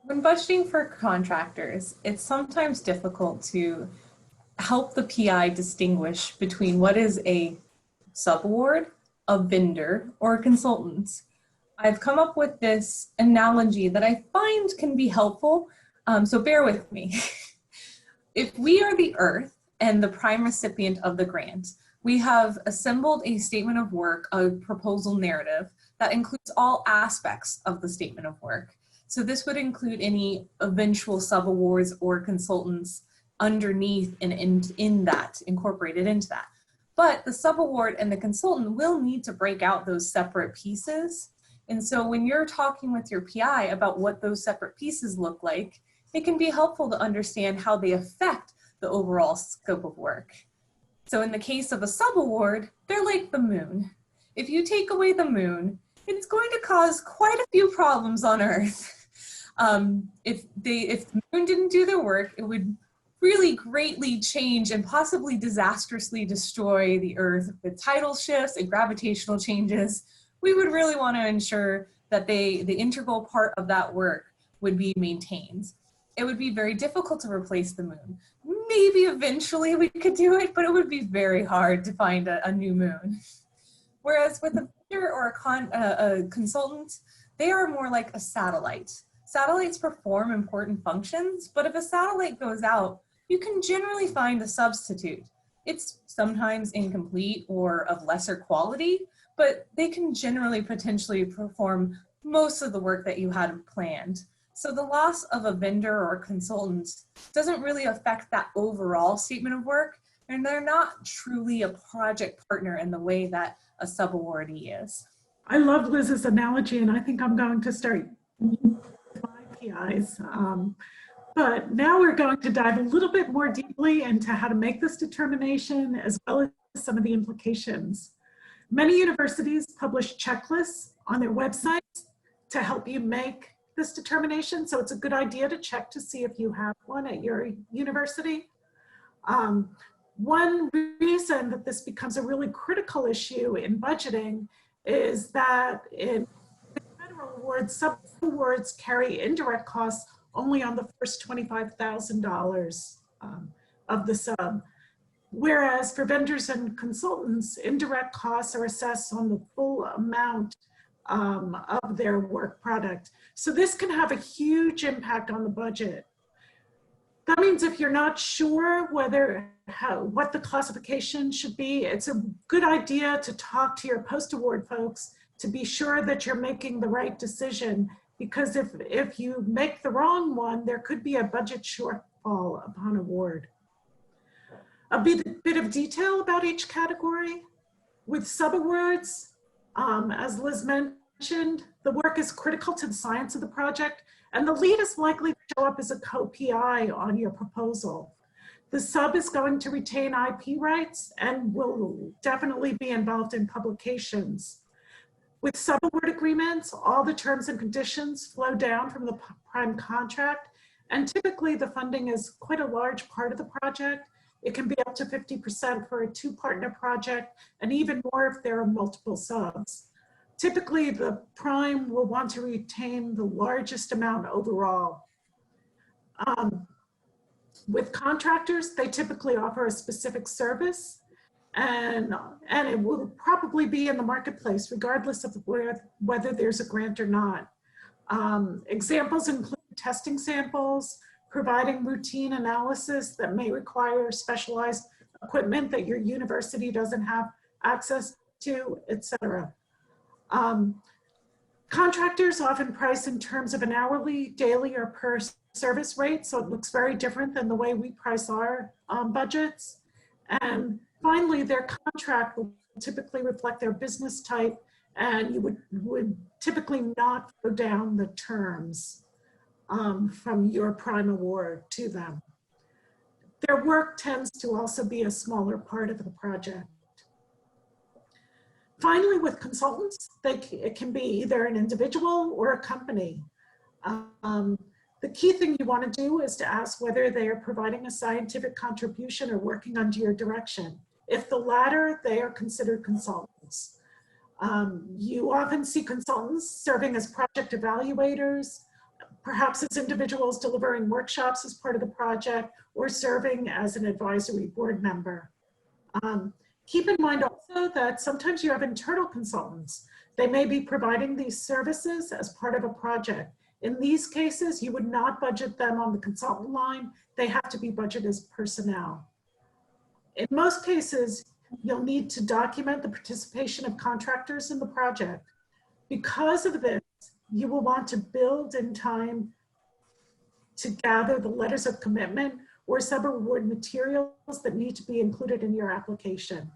When budgeting for contractors, it's sometimes difficult to help the PI distinguish between what is a subaward, a vendor, or a consultant. I've come up with this analogy that I find can be helpful, so bear with me. If we are the Earth and the prime recipient of the grant, we have assembled a statement of work, a proposal narrative that includes all aspects of the statement of work. So this would include any eventual subawards or consultants underneath and in that, incorporated into that. But the subaward and the consultant will need to break out those separate pieces. And so when you're talking with your PI about what those separate pieces look like, it can be helpful to understand how they affect the overall scope of work. So in the case of a subaward, they're like the moon. If you take away the moon, it's going to cause quite a few problems on Earth. If the moon didn't do their work, it would really greatly change and possibly disastrously destroy the Earth with tidal shifts and gravitational changes. We would really want to ensure that the integral part of that work would be maintained. It would be very difficult to replace the moon. Maybe eventually we could do it, but it would be very hard to find a new moon. Whereas with a vendor or a consultant, they are more like a satellite. Satellites perform important functions, but if a satellite goes out, you can generally find a substitute. It's sometimes incomplete or of lesser quality, but they can generally potentially perform most of the work that you had planned. So the loss of a vendor or consultant doesn't really affect that overall statement of work, and they're not truly a project partner in the way that a subawardee is. I love Liz's analogy, and I think I'm going to start using my PIs. But now we're going to dive a little bit more deeply into how to make this determination, as well as some of the implications. Many universities publish checklists on their websites to help you make this determination, so it's a good idea to check to see if you have one at your university. One reason that this becomes a really critical issue in budgeting is that in federal awards, subawards carry indirect costs only on the first $25,000 of the sub. Whereas for vendors and consultants, indirect costs are assessed on the full amount of their work product. So this can have a huge impact on the budget. That means if you're not sure what the classification should be, it's a good idea to talk to your post-award folks to be sure that you're making the right decision, because if you make the wrong one, there could be a budget shortfall upon award. A bit of detail about each category. With subawards, as Liz mentioned, the work is critical to the science of the project, and the lead is likely to show up as a co-PI on your proposal. The sub is going to retain IP rights and will definitely be involved in publications. With subaward agreements, all the terms and conditions flow down from the prime contract, and typically the funding is quite a large part of the project. It can be up to 50% for a two-partner project, and even more if there are multiple subs. Typically, the prime will want to retain the largest amount overall. With contractors, they typically offer a specific service, and it will probably be in the marketplace regardless of whether there's a grant or not. Examples include testing samples, providing routine analysis that may require specialized equipment that your university doesn't have access to, etc. Contractors often price in terms of an hourly, daily, or per service rate, so it looks very different than the way we price our budgets. And finally, their contract will typically reflect their business type, and you would typically not go down the terms from your prime award to them. Their work tends to also be a smaller part of the project. Finally, with consultants, it can be either an individual or a company. The key thing you want to do is to ask whether they are providing a scientific contribution or working under your direction. If the latter, they are considered consultants. You often see consultants serving as project evaluators, Perhaps it's individuals delivering workshops as part of the project or serving as an advisory board member. Keep in mind also that sometimes you have internal consultants. They may be providing these services as part of a project. In these cases, you would not budget them on the consultant line. They have to be budgeted as personnel. In most cases, you'll need to document the participation of contractors in the project. Because of this, you will want to build in time to gather the letters of commitment or subaward materials that need to be included in your application.